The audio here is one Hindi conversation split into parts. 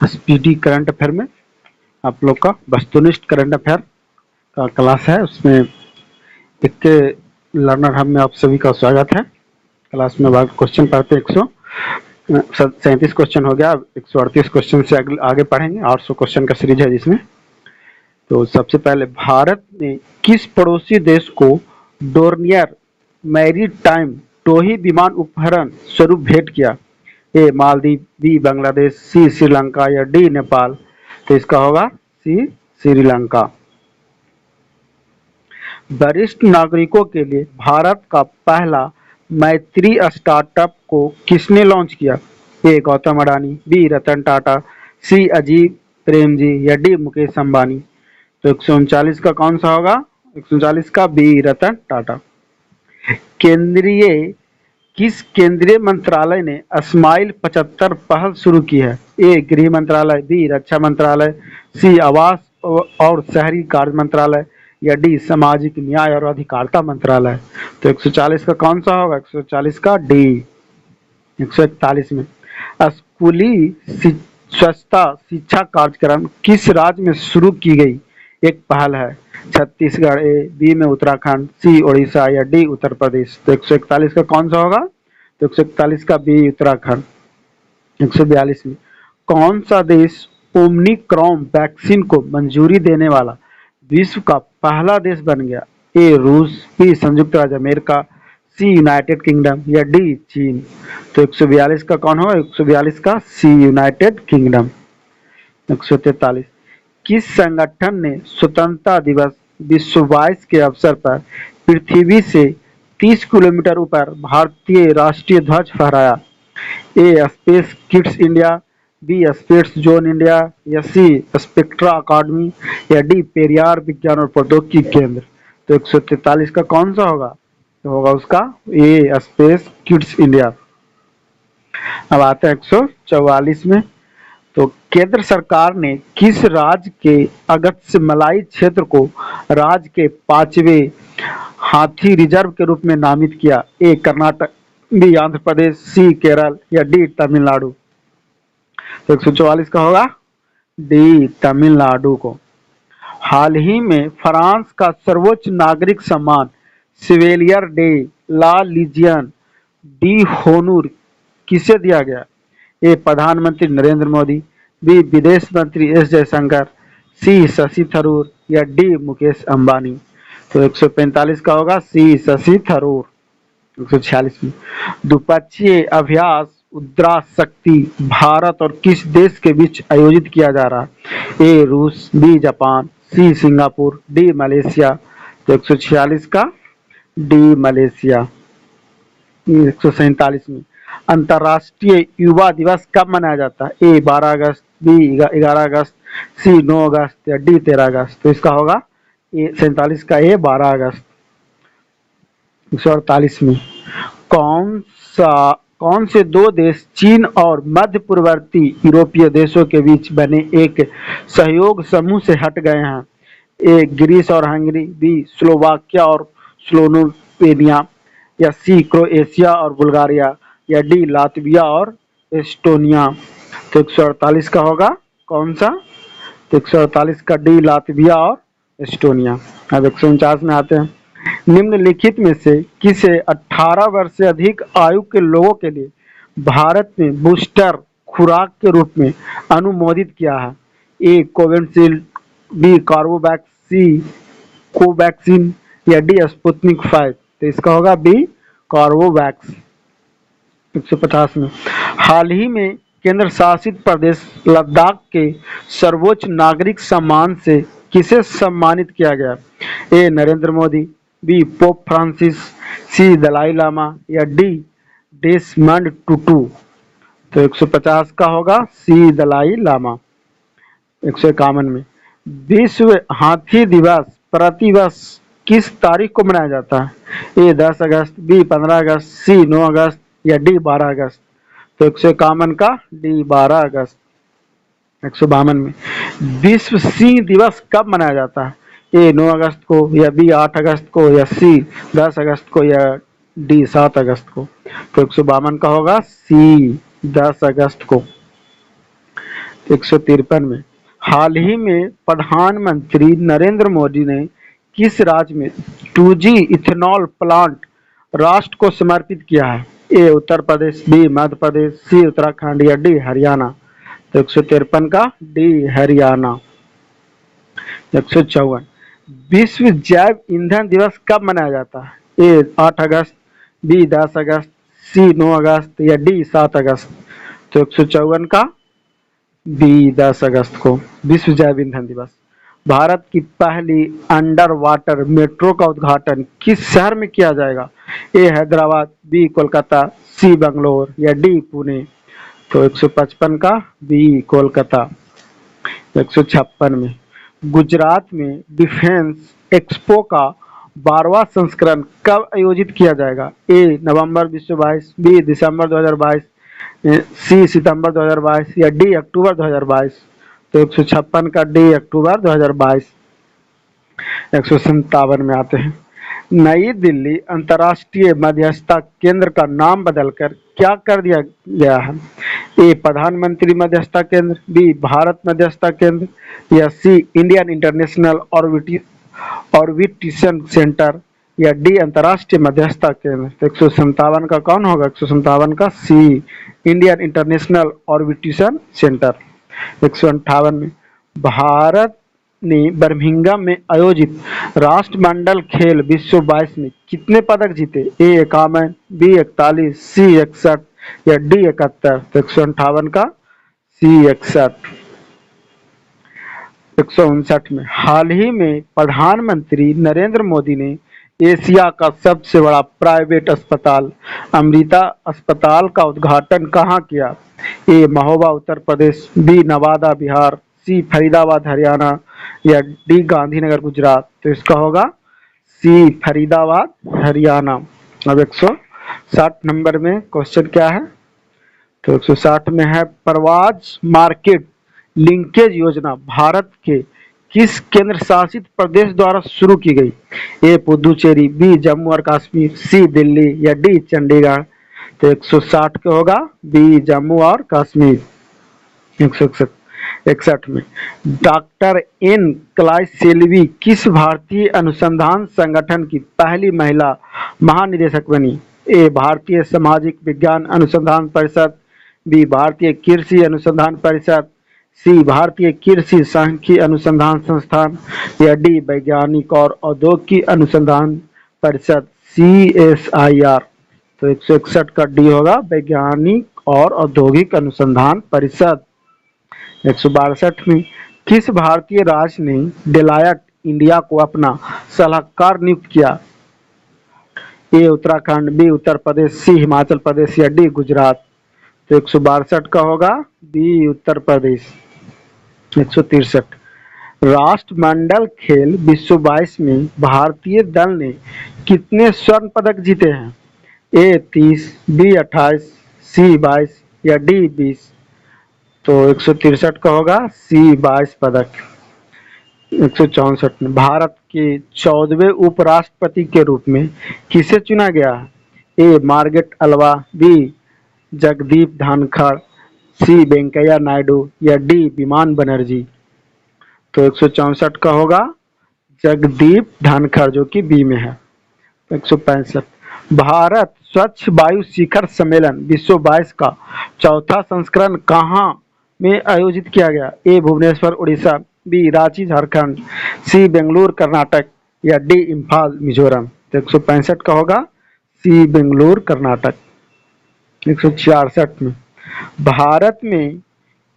स्पीडी करंट अफेयर में आप लोग का वस्तुनिष्ठ करंट अफेयर का क्लास है। उसमें एक लर्नर हब में आप सभी का स्वागत है। क्लास में क्वेश्चन पढ़ते 137 क्वेश्चन हो गया। 138 क्वेश्चन से आगे पढ़ेंगे। 800 क्वेश्चन का सीरीज है जिसमें। तो सबसे पहले, भारत ने किस पड़ोसी देश को डोर्नियर मैरीटाइम टोही विमान उपकरण स्वरूप भेंट किया? ए मालदीव, बी बांग्लादेश, सी श्रीलंका या डी नेपाल। तो इसका होगा सी श्रीलंका। वरिष्ठ नागरिकों के लिए भारत का पहला मैत्री स्टार्टअप को किसने लॉन्च किया? ए गौतम अडानी, बी रतन टाटा, सी अजीत प्रेमजी या डी मुकेश अंबानी। तो 139 का कौन सा होगा? 139 का बी रतन टाटा। केंद्रीय किस केंद्रीय मंत्रालय ने स्माइल 75 पहल शुरू की है? ए गृह मंत्रालय, बी रक्षा मंत्रालय, सी आवास और शहरी कार्य मंत्रालय या डी सामाजिक न्याय और अधिकारिता मंत्रालय। तो 140 का कौन सा होगा? 140 का डी। 141 में, स्कूली स्वच्छता शिक्षा कार्यक्रम किस राज्य में शुरू की गई एक पहल है? छत्तीसगढ़, ए, बी में उत्तराखंड, सी उड़ीसा या डी उत्तर प्रदेश। तो 141 का कौन सा होगा? तो 141 का बी उत्तराखंड। 142 में, कौन सा देश ओमिक्रॉन वैक्सीन को मंजूरी देने वाला विश्व का पहला देश बन गया? ए रूस, बी संयुक्त राज्य अमेरिका, सी यूनाइटेड किंगडम या डी चीन। तो 142 का कौन होगा? 142 का सी यूनाइटेड किंगडम। 143, किस संगठन ने स्वतंत्रता दिवस विश्व 22 के अवसर पर पृथ्वी से 30 किलोमीटर ऊपर भारतीय राष्ट्रीय ध्वज फहराया? A space kids India, B space zone India या सी स्पेक्ट्रा अकादमी या डी पेरियार विज्ञान और प्रौद्योगिकी केंद्र। तो 143 का कौन सा होगा? तो होगा उसका ए स्पेस किड्स इंडिया। अब आते हैं 144 में। तो केंद्र सरकार ने किस राज्य के अगस्त मलाई क्षेत्र को राज्य के 5वें हाथी रिजर्व के रूप में नामित किया? ए कर्नाटक, बी आंध्र प्रदेश, सी केरल या डी तमिलनाडु। तो 144 का होगा डी तमिलनाडु को। हाल ही में फ्रांस का सर्वोच्च नागरिक सम्मान शिवेलियर डे ला लीजियन डी होनूर किसे दिया गया? ए प्रधानमंत्री नरेंद्र मोदी, बी विदेश मंत्री एस जयशंकर, सी शशि थरूर या डी मुकेश अंबानी। तो 145 का होगा सी शशि थरूर। 146 में, द्विपक्षीय अभ्यास उद्रा शक्ति भारत और किस देश के बीच आयोजित किया जा रहा है? ए रूस, B Japan, C Singapore, D Malaysia. तो 146 का डी मलेशिया। 147 में, अंतर्राष्ट्रीय युवा दिवस कब मनाया जाता है? ए 12 अगस्त, बी 11 अगस्त, सी 9 अगस्त या डी 13 अगस्त। तो इसका होगा ए 47 का ए 12 अगस्त। 148 में, कौन से दो देश चीन और मध्य पूर्ववर्ती यूरोपीय देशों के बीच बने एक सहयोग समूह से हट गए हैं? ए ग्रीस और हंगरी, बी स्लोवाकिया और स्लोवेनिया या सी क्रोएशिया और बुल्गारिया या डी लातविया और एस्टोनिया। तो 148 का होगा कौन सा? तो 148 का डी लातविया और एस्टोनिया। अब 149 में आते हैं। निम्नलिखित में से किसे 18 वर्ष से अधिक आयु के लोगों के लिए भारत ने बूस्टर खुराक के रूप में अनुमोदित किया है? ए कोविशील्ड, बी कार्बोवैक्स, सी कोवैक्सीन या डी स्पुतनिक 5। तो इसका होगा बी कार्बोवैक्स। 150 में, हाल ही में केंद्र शासित प्रदेश लद्दाख के सर्वोच्च नागरिक सम्मान से किसे सम्मानित किया गया? A Narendra Modi, B Pope Francis, C Dalai Lama या डी डेसमंड टुटू। तो 150 का होगा सी दलाई लामा। 151 में, विश्व हाथी दिवस प्रतिवर्ष किस तारीख को मनाया जाता है? ए 10 अगस्त, बी 15 अगस्त, सी 9 अगस्त या डी 12 अगस्त। तो 151 का डी 12 अगस्त। 152 में, विश्व सिंह दिवस कब मनाया जाता है? ए 9 अगस्त को या बी 8 अगस्त को या सी 10 अगस्त को या डी 7 अगस्त को। तो 152 का होगा सी 10 अगस्त को। 153 में हाल ही में प्रधानमंत्री नरेंद्र मोदी ने किस राज्य में 2G इथेनॉल प्लांट राष्ट्र को समर्पित किया है? ए उत्तर प्रदेश, बी मध्य प्रदेश, सी उत्तराखंड या डी हरियाणा। तो 153 का डी हरियाणा। 154 विश्व जैव ईंधन दिवस कब मनाया जाता है? ए 8 अगस्त, बी 10 अगस्त, सी 9 अगस्त या डी 7 अगस्त। तो 154 का बी 10 अगस्त को विश्व जैव ईंधन दिवस। भारत की पहली अंडर वाटर मेट्रो का उद्घाटन किस शहर में किया जाएगा? ए हैदराबाद, बी कोलकाता, सी बंगलोर या डी पुणे। तो 155 का बी कोलकाता। 156 में गुजरात में डिफेंस एक्सपो का 12वां संस्करण कब आयोजित किया जाएगा? ए नवंबर 2022, बी दिसंबर 2022, सी सितंबर 2022 या डी अक्टूबर 2022। तो 156 का डी अक्टूबर 2022। 157 में आते हैं। नई दिल्ली अंतर्राष्ट्रीय मध्यस्थता केंद्र का नाम बदलकर क्या कर दिया गया है? ए प्रधानमंत्री मध्यस्थता केंद्र, बी भारत मध्यस्थता केंद्र या सी इंडियन इंटरनेशनल ऑर्बिटेशन सेंटर या डी अंतर्राष्ट्रीय मध्यस्थता केंद्र। तो 157 का कौन होगा? 157 का सी इंडियन इंटरनेशनल ऑर्बिटेशन सेंटर। 158 में भारत ने बर्मिंघम में आयोजित राष्ट्रमंडल खेल विश्व 22 में कितने पदक जीते? ए 51, बी 41, सी 61 या डी 71। तो 158 का सी 61। 159 में हाल ही में प्रधानमंत्री नरेंद्र मोदी ने एशिया का सबसे बड़ा प्राइवेट अस्पताल अमृता अस्पताल का उद्घाटन कहाँ किया? ए महोबा उत्तर प्रदेश, बी नवादा बिहार, सी फरीदाबाद हरियाणा या डी गांधीनगर गुजरात। तो इसका होगा सी फरीदाबाद हरियाणा। अब 160 नंबर में क्वेश्चन क्या है? तो 160 में है प्रवाज मार्केट लिंकेज योजना भारत के किस केंद्र शासित प्रदेश द्वारा शुरू की गई? ए पुदुचेरी, बी जम्मू और कश्मीर, सी दिल्ली या डी चंडीगढ़। तो 160 का होगा बी जम्मू और कश्मीर। 161 में डॉक्टर एन क्लाइसेल्वी किस भारतीय अनुसंधान संगठन की पहली महिला महानिदेशक बनी? ए भारतीय सामाजिक विज्ञान अनुसंधान परिषद, बी भारतीय कृषि अनुसंधान परिषद, सी भारतीय कृषि सांख्यिकी अनुसंधान संस्थान या डी वैज्ञानिक और औद्योगिक अनुसंधान परिषद CSIR। तो 161 का डी होगा वैज्ञानिक और औद्योगिक अनुसंधान परिषद। 162 में किस भारतीय राज्य ने डेलायट इंडिया को अपना सलाहकार नियुक्त किया? ए उत्तराखंड, बी उत्तर प्रदेश, सी हिमाचल प्रदेश या डी गुजरात। तो 162 का होगा बी उत्तर प्रदेश। 163 राष्ट्रमंडल खेल विश्व 22 में भारतीय दल ने कितने स्वर्ण पदक जीते हैं? ए 30, बी 28, सी 22 या डी 20। तो 163 का होगा सी 22 पदक। 164 में भारत के 14वें उपराष्ट्रपति के रूप में किसे चुना गया है? A Margaret Alva, B Jagdeep Dhankhar, C Venkaiah Naidu या डी विमान बनर्जी। तो 164 का होगा जगदीप धनखड़ जो कि बी में है। 165 भारत स्वच्छ वायु शिखर सम्मेलन विश्व 22 का चौथा संस्करण कहाँ में आयोजित किया गया? ए भुवनेश्वर उड़ीसा, बी रांची झारखंड, सी बेंगलुरु कर्नाटक या डी इम्फाल मिजोरम। तो 165 का होगा सी बेंगलुरु कर्नाटक। 166 में भारत में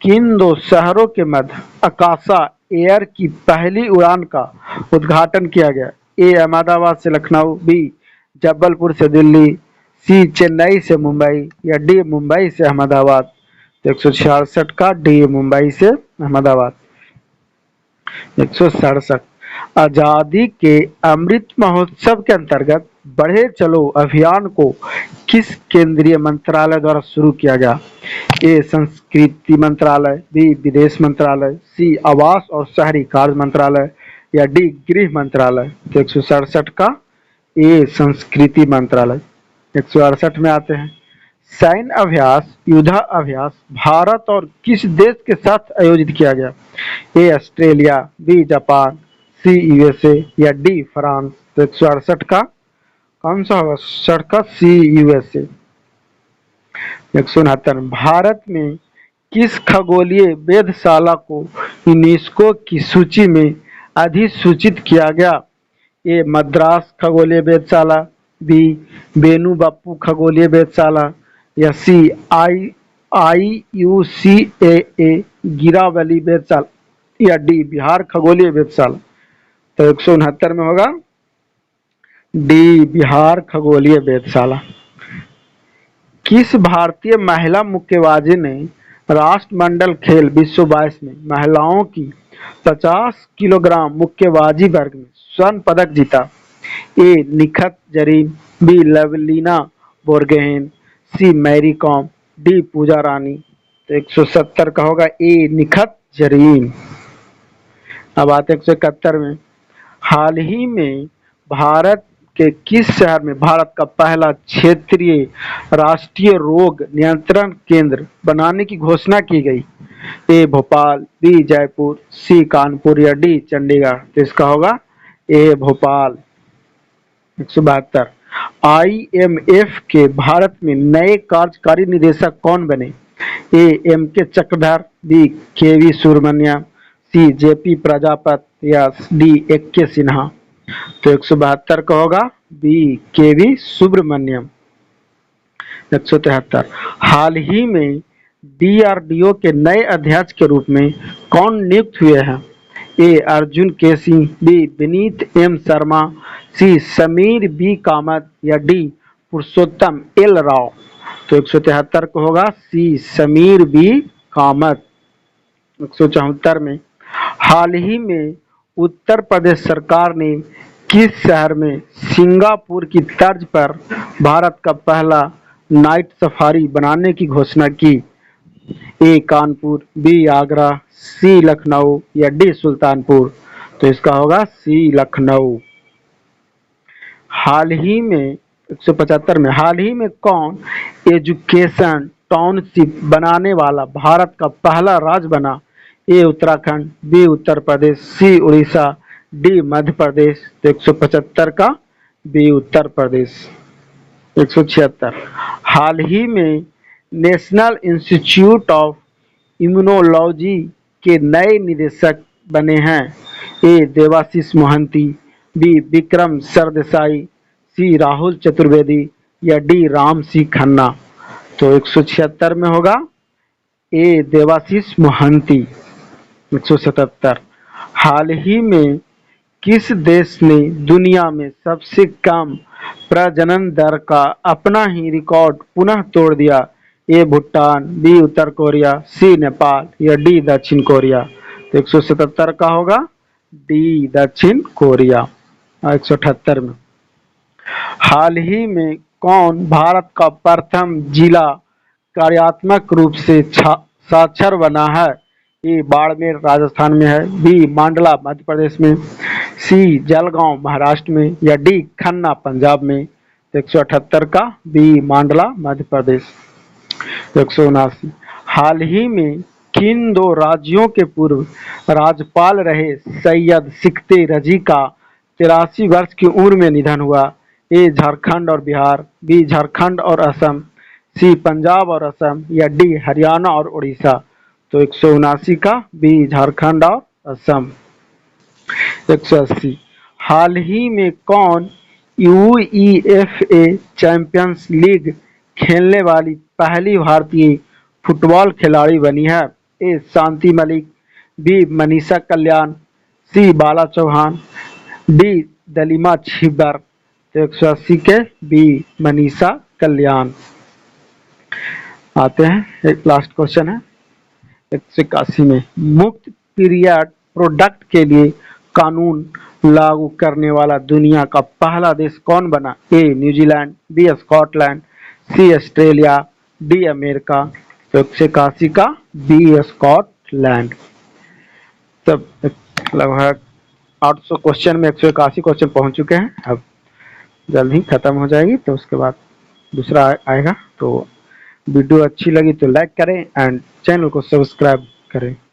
किन दो शहरों के मध्य आकाशा एयर की पहली उड़ान का उद्घाटन किया गया? ए अहमदाबाद से लखनऊ, बी जबलपुर से दिल्ली, सी चेन्नई से मुंबई या डी मुंबई से अहमदाबाद। 166 का डी मुंबई से अहमदाबाद। 167 आजादी के अमृत महोत्सव के अंतर्गत बढ़े चलो अभियान को किस केंद्रीय मंत्रालय द्वारा शुरू किया गया? ए संस्कृति मंत्रालय, बी विदेश मंत्रालय, सी आवास और शहरी कार्य मंत्रालय या डी गृह मंत्रालय। तो 167 का ए संस्कृति मंत्रालय। 168 में आते हैं सैन्य अभ्यास युद्धाभ्यास भारत और किस देश के साथ आयोजित किया गया? A Australia, B Japan, C USA या डी फ्रांस। तो 168 का कौन सा होगा? 67 का सी यूएसए। 169 भारत में किस खगोलीय वेधशाला को यूनेस्को की सूची में अधिसूचित किया गया? ए मद्रास खगोलीय वेधशाला, बी बेनू बापू खगोलीय वेधशाला या सी IUCAA गिरावली वेधशाला या डी बिहार खगोलीय वेधशाला। तो 169 में होगा डी बिहार खगोलीय वेधशाला। किस भारतीय महिला मुक्केबाज ने राष्ट्रमंडल खेल 2022 में महिलाओं की 50 किलोग्राम मुक्केबाजी वर्ग में स्वर्ण पदक जीता? ए निखत जरीन, बी लवलीना बोरगोहेन, सी मैरी कॉम, डी पूजा रानी। तो 170 का होगा ए निखत जरीन। अब आते 171 में हाल ही में भारत के किस शहर में भारत का पहला क्षेत्रीय राष्ट्रीय रोग नियंत्रण केंद्र बनाने की घोषणा की गई? ए भोपाल, बी जयपुर, सी कानपुर या डी चंडीगढ़। तो इसका होगा ए भोपाल। 172 IMF के भारत में नए कार्यकारी निदेशक कौन बने? A MK Chakradhar, B KV Subramaniam, C JP Prajapati या डी AK सिन्हा। तो 172 का होगा बी KV सुब्रमण्यम। 173 हाल ही में DRDO के नए अध्यक्ष के रूप में कौन नियुक्त हुए हैं? ए अर्जुन के सिंह, बी विनीत M शर्मा, सी समीर B कामत या डी पुरुषोत्तम L राव। तो 173 को होगा सी समीर B कामत। 174 में हाल ही में उत्तर प्रदेश सरकार ने किस शहर में सिंगापुर की तर्ज पर भारत का पहला नाइट सफारी बनाने की घोषणा की? ए कानपुर, बी आगरा, सी लखनऊ या डी सुल्तानपुर। तो इसका होगा सी लखनऊ। हाल ही में 175 में हाल ही में कौन एजुकेशन टाउनशिप बनाने वाला भारत का पहला राज्य बना? ए उत्तराखंड, बी उत्तर प्रदेश, सी उड़ीसा, डी मध्य प्रदेश। तो 175 का बी उत्तर प्रदेश। 176 हाल ही में नेशनल इंस्टीट्यूट ऑफ इम्यूनोलॉजी के नए निदेशक बने हैं? ए देवाशीष मोहंती, बी विक्रम सरदेसाई, सी राहुल चतुर्वेदी या डी राम सिंह खन्ना। तो 176 में होगा ए देवाशीष मोहंती। 177 हाल ही में किस देश ने दुनिया में सबसे कम प्रजनन दर का अपना ही रिकॉर्ड पुनः तोड़ दिया? ए भूटान, बी उत्तर कोरिया, सी नेपाल या डी दक्षिण कोरिया। तो 177 का होगा डी दक्षिण कोरिया। 178 में हाल ही में कौन भारत का प्रथम जिला कार्यात्मक रूप से साक्षर बना है? ए बाड़मेर राजस्थान में है, बी मांडला मध्य प्रदेश में, सी जलगांव महाराष्ट्र में या डी खन्ना पंजाब में। तो 178 का बी मांडला मध्य प्रदेश। 179 हाल ही में किन दो राज्यों के पूर्व राज्यपाल रहे सैयद सिकते रजी का 83 वर्ष की उम्र में निधन हुआ? ए झारखंड और बिहार, बी झारखंड और असम, सी पंजाब और असम या डी हरियाणा और उड़ीसा। तो 179 का बी झारखंड और असम। 180 हाल ही में कौन UEFA चैंपियंस लीग खेलने वाली पहली भारतीय फुटबॉल खिलाड़ी बनी है? ए शांति मलिक, बी मनीषा कल्याण, सी बाला चौहान, डी दलीमा छिब्बर। तो 180 के बी मनीषा कल्याण। आते हैं एक लास्ट क्वेश्चन है 181 में मुक्त पीरियड प्रोडक्ट के लिए कानून लागू करने वाला दुनिया का पहला देश कौन बना? ए न्यूजीलैंड, बी स्कॉटलैंड, सी ऑस्ट्रेलिया, डी अमेरिका। तो 181 का बी स्कॉटलैंड। तब लगभग 800 क्वेश्चन में 181 क्वेश्चन पहुंच चुके हैं। अब जल्द ही खत्म हो जाएगी तो उसके बाद दूसरा आएगा। तो वीडियो अच्छी लगी तो लाइक करें एंड चैनल को सब्सक्राइब करें।